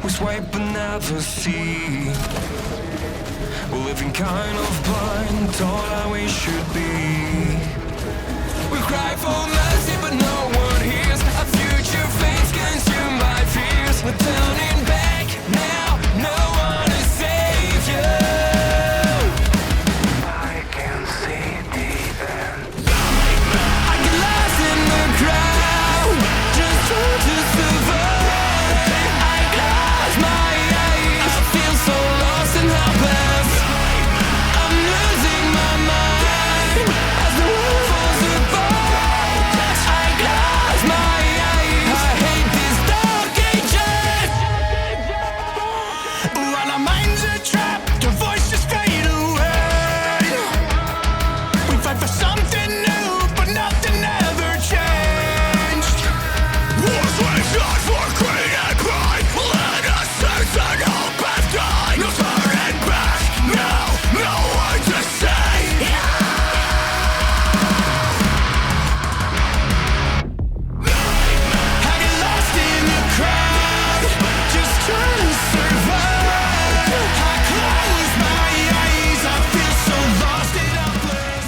We swipe but never see. We're living kind of blind, told how we should be. We cry for mercy but no one hears. Our future fates consumed by fears. We're turning back now, no one to save you. I can see the end. I get lost in the crowd, just trying to survive. I close my eyes, I feel so lost and helpless. I'm losing my mind as the world falls apart. I close my eyes, I hate these dark ages. While our minds are trapped, our voices fade away. We fight for something new, but nothing ever changed. Wars waged on for greed and pride. Let us sense and hope have died. No turning back, no one to save. I get lost in the crowd, just trying to survive. I close my eyes, I feel so lost and helpless.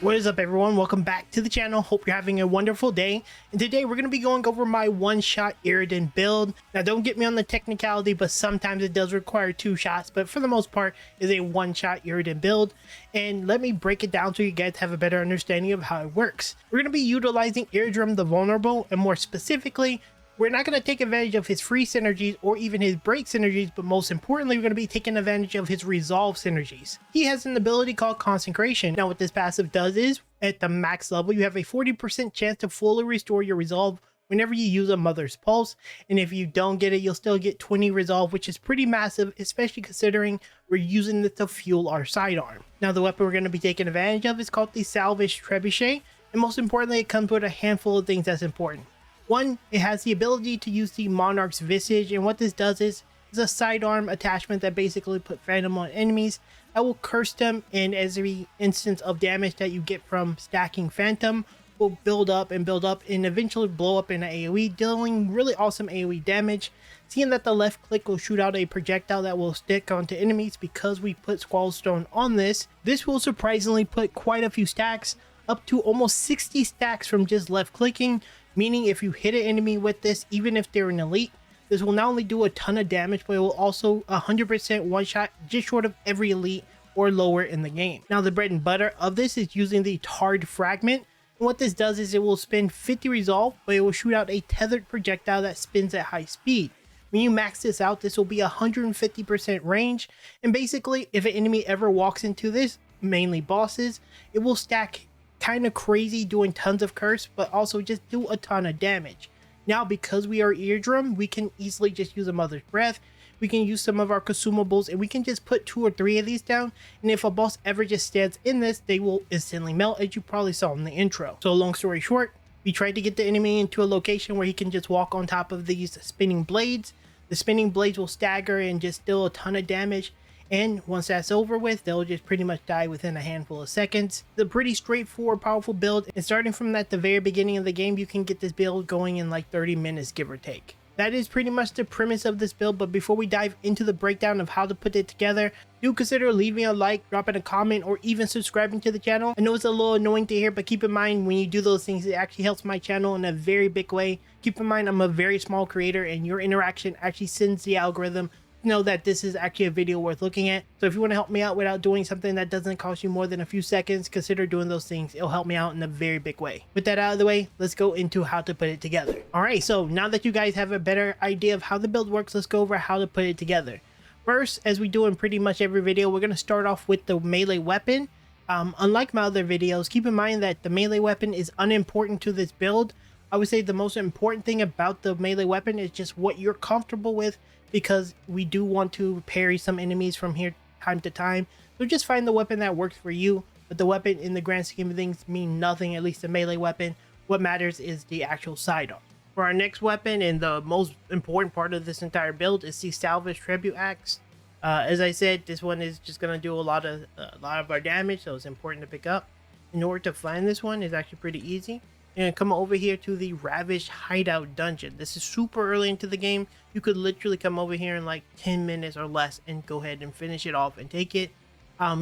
What is up, everyone? Welcome back to the channel. Hope you're having a wonderful day. And today we're going to be going over my one-shot Eredrim build. Now, don't get me on the technicality, but sometimes it does require 2 shots, but for the most part is a one-shot Eredrim build. And let me break it down so you guys have a better understanding of how it works. We're going to be utilizing Eredrim the Vulnerable, and more specifically, we're not going to take advantage of his free synergies or even his break synergies, but most importantly, we're going to be taking advantage of his resolve synergies. He has an ability called Consecration. Now, what this passive does is, at the max level, you have a 40% chance to fully restore your resolve whenever you use a Mother's Pulse, and if you don't get it, you'll still get 20 resolve, which is pretty massive, especially considering we're using this to fuel our sidearm. Now, the weapon we're going to be taking advantage of is called the Salvaged Trebuchaxe, and most importantly, it comes with a handful of things that's important. One, it has the ability to use the Monarch's Visage, and what this does is a sidearm attachment that basically put Phantom on enemies that will curse them, and every instance of damage that you get from stacking Phantom will build up and eventually blow up in an AoE, dealing really awesome AoE damage. Seeing that the left click will shoot out a projectile that will stick onto enemies because we put Squallstone on this will surprisingly put quite a few stacks, up to almost 60 stacks from just left clicking, meaning if you hit an enemy with this, even if they're an elite, this will not only do a ton of damage, but it will also 100% one shot just short of every elite or lower in the game. Now, the bread and butter of this is using the Tarred Fragment. And what this does is it will spin 50 resolve, but it will shoot out a tethered projectile that spins at high speed. When you max this out, this will be 150% range, and basically if an enemy ever walks into this, mainly bosses, it will stack kind of crazy, doing tons of curse, but also just do a ton of damage. Now, because we are Eredrim, we can easily just use a Mother's Breath. We can use some of our consumables, and we can just put 2 or 3 of these down, and if a boss ever just stands in this, they will instantly melt, as you probably saw in the intro. So long story short, we tried to get the enemy into a location where he can just walk on top of these spinning blades. The spinning blades will stagger and just deal a ton of damage, and once that's over with, they'll just pretty much die within a handful of seconds. It's a pretty straightforward, powerful build, and starting from at the very beginning of the game, you can get this build going in like 30 minutes, give or take. That is pretty much the premise of this build, but before we dive into the breakdown of how to put it together, do consider leaving a like, dropping a comment, or even subscribing to the channel. I know it's a little annoying to hear, but keep in mind when you do those things, it actually helps my channel in a very big way. Keep in mind I'm a very small creator, and your interaction actually sends the algorithm know that this is actually a video worth looking at. So if you want to help me out without doing something that doesn't cost you more than a few seconds, consider doing those things. It'll help me out in a very big way. With that out of the way, let's go into how to put it together. Alright, so now that you guys have a better idea of how the build works, let's go over how to put it together. First, as we do in pretty much every video, we're going to start off with the melee weapon. Unlike my other videos, keep in mind that the melee weapon is unimportant to this build. I would say the most important thing about the melee weapon is just what you're comfortable with, because we do want to parry some enemies from here time to time. So just find the weapon that works for you, but the weapon in the grand scheme of things mean nothing, at least the melee weapon. What matters is the actual sidearm. For our next weapon, and the most important part of this entire build, is the Salvaged Trebuchaxe. As I said, this one is just going to do a lot of our damage, so it's important to pick up. In order to find this one, it's actually pretty easy. and come over here to the Ravished Hideout Dungeon. This is super early into the game. You could literally come over here in like 10 minutes or less and go ahead and finish it off and take it.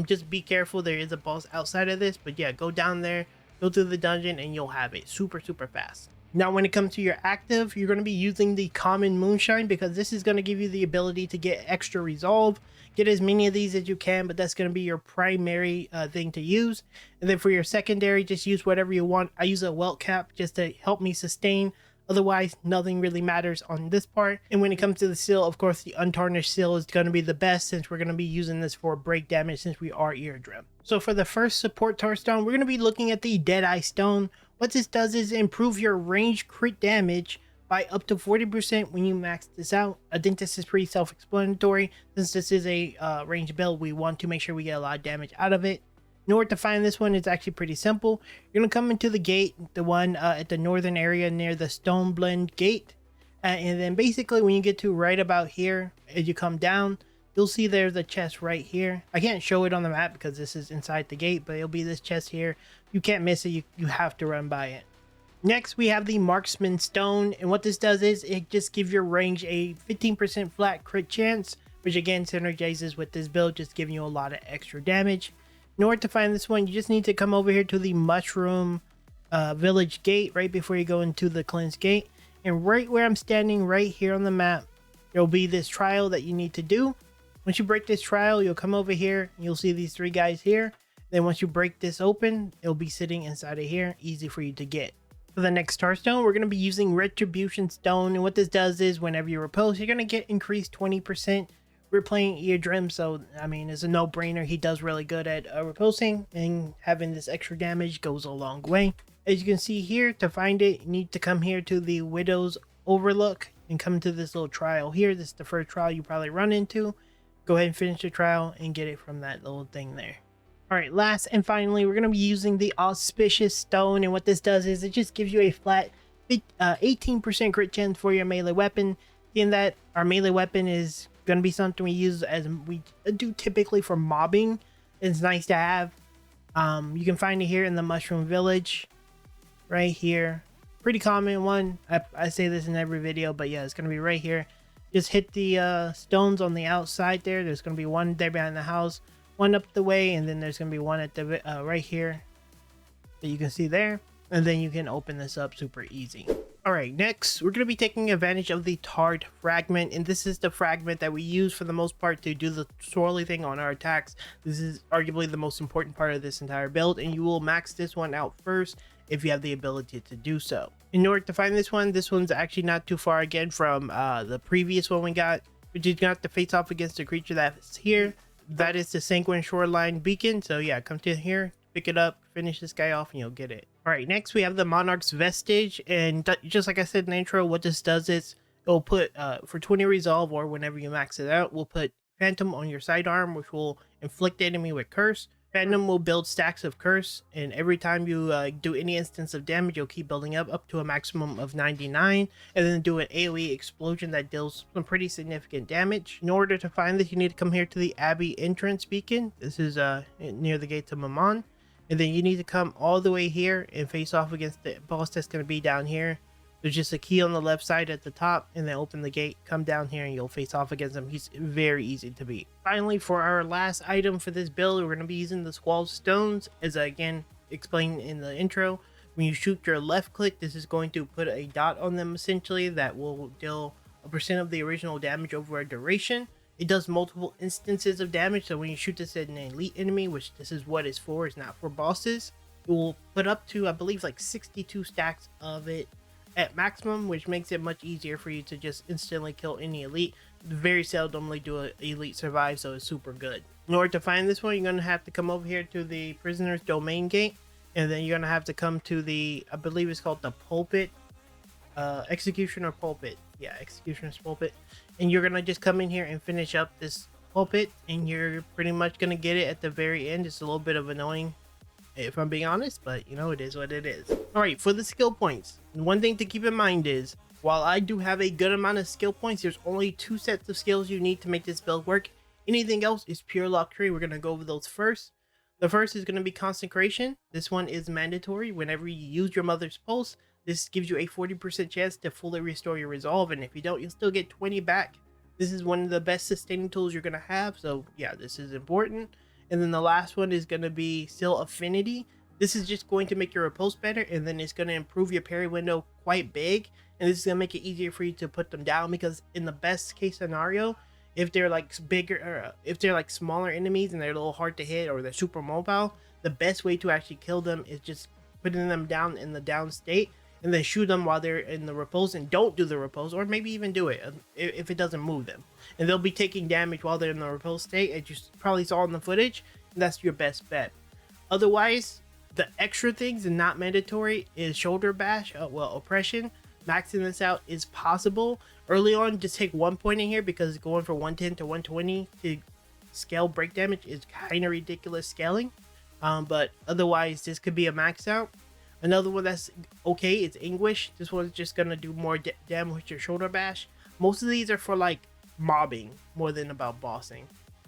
Just be careful, there is a boss outside of this, but yeah, go down there, go through the dungeon, and you'll have it super fast. Now when it comes to your active, you're going to be using the common moonshine, because this is going to give you the ability to get extra resolve. Get as many of these as you can, but that's going to be your primary thing to use. And then for your secondary, just use whatever you want. I use a welt cap just to help me sustain. Otherwise, nothing really matters on this part. And when it comes to the seal, of course, the untarnished seal is going to be the best, since we're going to be using this for break damage since we are Eredrim. So for the first support Tarstone, we're going to be looking at the Deadeye Stone. What this does is improve your range crit damage by up to 40% when you max this out. I think this is pretty self-explanatory. Since this is a range build, we want to make sure we get a lot of damage out of it. In order to find this one, it's actually pretty simple. You're going to come into the gate, the one at the northern area near the Stone Blend Gate. And then basically when you get to right about here, as you come down, you'll see there's a chest right here. I can't show it on the map because this is inside the gate, but it'll be this chest here. You can't miss it. You have to run by it. Next, we have the Marksman Stone, and what this does is it just gives your range a 15% flat crit chance, which again synergizes with this build, just giving you a lot of extra damage. In order to find this one, you just need to come over here to the Mushroom Village Gate right before you go into the Cleanse Gate. And right where I'm standing right here on the map, there will be this trial that you need to do. Once you break this trial, you'll come over here, and you'll see these three guys here. Then once you break this open, it'll be sitting inside of here, easy for you to get. For the next Starstone, we're going to be using Retribution Stone, and what this does is whenever you repose, you're going to get increased 20%. We're playing Eredrim, so I mean, it's a no-brainer. He does really good at reposing, and having this extra damage goes a long way. As you can see here, to find it, you need to come here to the Widow's Overlook and come to this little trial here. This is the first trial you probably run into. Go ahead and finish the trial and get it from that little thing there. Alright, last and finally, we're going to be using the Auspicious Stone, and what this does is it just gives you a flat 18% crit chance for your melee weapon. In that, our melee weapon is going to be something we use as we do typically for mobbing. It's nice to have. You can find it here in the Mushroom Village, right here. Pretty common one. I say this in every video, but yeah, it's going to be right here. Just hit the stones on the outside there. There's going to be one there behind the house, one up the way, and then there's going to be one at the right here that you can see there. And then you can open this up super easy. Alright, next we're going to be taking advantage of the Tarred Fragment, and this is the fragment that we use for the most part to do the swirly thing on our attacks. This is arguably the most important part of this entire build, and you will max this one out first if you have the ability to do so. In order to find this one's actually not too far again from the previous one we got, which is going to have to face off against the creature that's here. That is the Sanguine Shoreline Beacon. So yeah, come to here, pick it up, finish this guy off, and you'll get it. Alright, next we have the Monarch's Vestige, and just like I said in the intro, what this does is it'll put, for 20 resolve, or whenever you max it out, we'll put Phantom on your sidearm, which will inflict the enemy with Curse. Phantom will build stacks of Curse, and every time you do any instance of damage, you'll keep building up to a maximum of 99, and then do an AoE explosion that deals some pretty significant damage. In order to find this, you need to come here to the Abbey Entrance Beacon. This is near the gates of Mammon. And then you need to come all the way here and face off against the boss that's going to be down here. There's just a key on the left side at the top, and then open the gate, come down here, and you'll face off against him. He's very easy to beat. Finally, for our last item for this build, we're going to be using the Squall Stones. As I again explained in the intro, when you shoot your left click, this is going to put a dot on them essentially that will deal a percent of the original damage over a duration. It does multiple instances of damage, so when you shoot this at an elite enemy, which this is what it's for, it's not for bosses, it will put up to, I believe, like 62 stacks of it at maximum, which makes it much easier for you to just instantly kill any elite. Very seldomly do an elite survive, so it's super good. In order to find this one, you're going to have to come over here to the Prisoner's Domain Gate, and then you're going to have to come to the, I believe it's called the Pulpit, Executioner Pulpit. Yeah, Executioner's Pulpit. And you're going to just come in here and finish up this pulpit, and you're pretty much going to get it at the very end. It's a little bit of annoying, if I'm being honest, but you know, it is what it is. Alright, for the skill points, one thing to keep in mind is, while I do have a good amount of skill points, there's only 2 sets of skills you need to make this build work. Anything else is pure luxury. We're going to go over those first. The first is going to be Consecration. This one is mandatory. Whenever you use your Mother's Pulse, this gives you a 40% chance to fully restore your resolve, and if you don't, you'll still get 20 back. This is one of the best sustaining tools you're going to have, so yeah, this is important. And then the last one is going to be Seal Affinity. This is just going to make your repulse better, and then it's going to improve your parry window quite big, and this is going to make it easier for you to put them down, because in the best case scenario, if they're like bigger, or if they're like smaller enemies and they're a little hard to hit or they're super mobile, the best way to actually kill them is just putting them down in the down state and then shoot them while they're in the repose, and don't do the repose, or maybe even do it if it doesn't move them, and they'll be taking damage while they're in the repose state, as you probably saw in the footage, and that's your best bet. Otherwise, the extra things and not mandatory is Shoulder Bash, Oppression. Maxing this out is possible. Early on, just take 1 point in here, because going for 110 to 120 to scale break damage is kind of ridiculous scaling. But otherwise, this could be a max out. Another one that's okay is Anguish. This one's just gonna do more damage with your Shoulder Bash. Most of these are for like mobbing more than about bossing.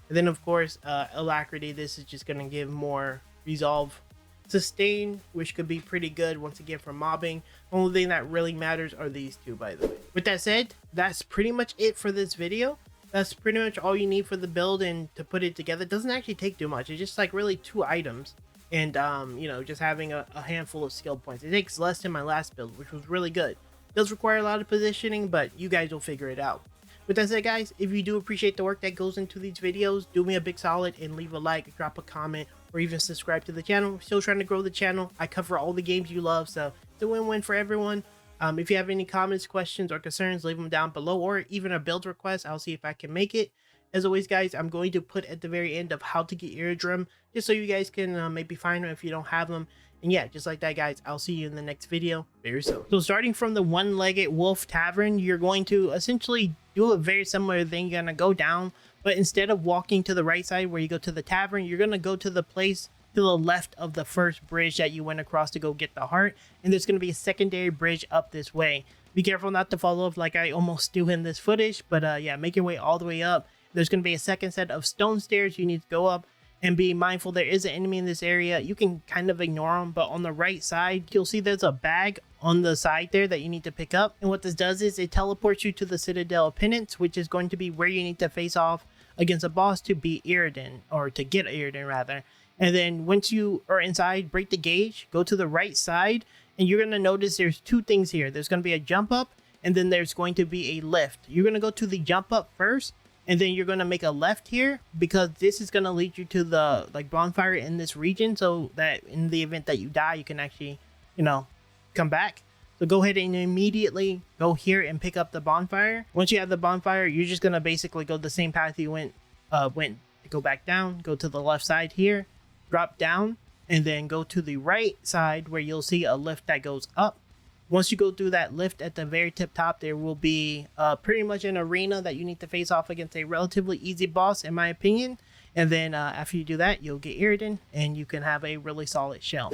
And then of course, Alacrity. This is just gonna give more resolve. Sustain, which could be pretty good once again for mobbing. The only thing that really matters are these two, by the way. With that said, that's pretty much it for this video. That's pretty much all you need for the build, and to put it together. It doesn't actually take too much. It's just like really 2 items, and you know, just having a handful of skill points. It takes less than my last build, which was really good. It does require a lot of positioning, but you guys will figure it out. With that said, guys, if you do appreciate the work that goes into these videos, do me a big solid and leave a like, drop a comment, or even subscribe to the channel. We're still trying to grow the channel. I cover all the games you love, so it's a win-win for everyone. If you have any comments, questions, or concerns, leave them down below, or even a build request. I'll see if I can make it. As always, guys, I'm going to put at the very end of how to get Eredrim, just so you guys can maybe find them if you don't have them. And yeah, just like that, guys, I'll see you in the next video very soon. So starting from the one-legged wolf tavern, you're going to essentially do a very similar thing. You're going to go down, but instead of walking to the right side where you go to the tavern, you're going to go to the place to the left of the first bridge that you went across to go get the heart. And there's going to be a secondary bridge up this way. Be careful not to fall off like I almost do in this footage, but yeah, make your way all the way up. There's going to be a second set of stone stairs you need to go up. And be mindful, there is an enemy in this area. You can kind of ignore them, but on the right side, you'll see there's a bag on the side there that you need to pick up. And what this does is it teleports you to the Citadel of Penance, which is going to be where you need to face off against a boss to beat Eredrim, or to get Eredrim rather. And then once you are inside, break the gauge, go to the right side, and you're going to notice there's 2 things here. There's going to be a jump up, and then there's going to be a lift. You're going to go to the jump up first, and then you're going to make a left here, because this is going to lead you to the bonfire in this region, so that in the event that you die, you can actually, you know, come back. So go ahead and immediately go here and pick up the bonfire. Once you have the bonfire, you're just going to basically go the same path you went, go back down, go to the left side here, drop down, and then go to the right side where you'll see a lift that goes up. Once you go through that lift, at the very tip top, there will be pretty much an arena that you need to face off against a relatively easy boss, in my opinion. And then after you do that, you'll get Eredrim, and you can have a really solid shell.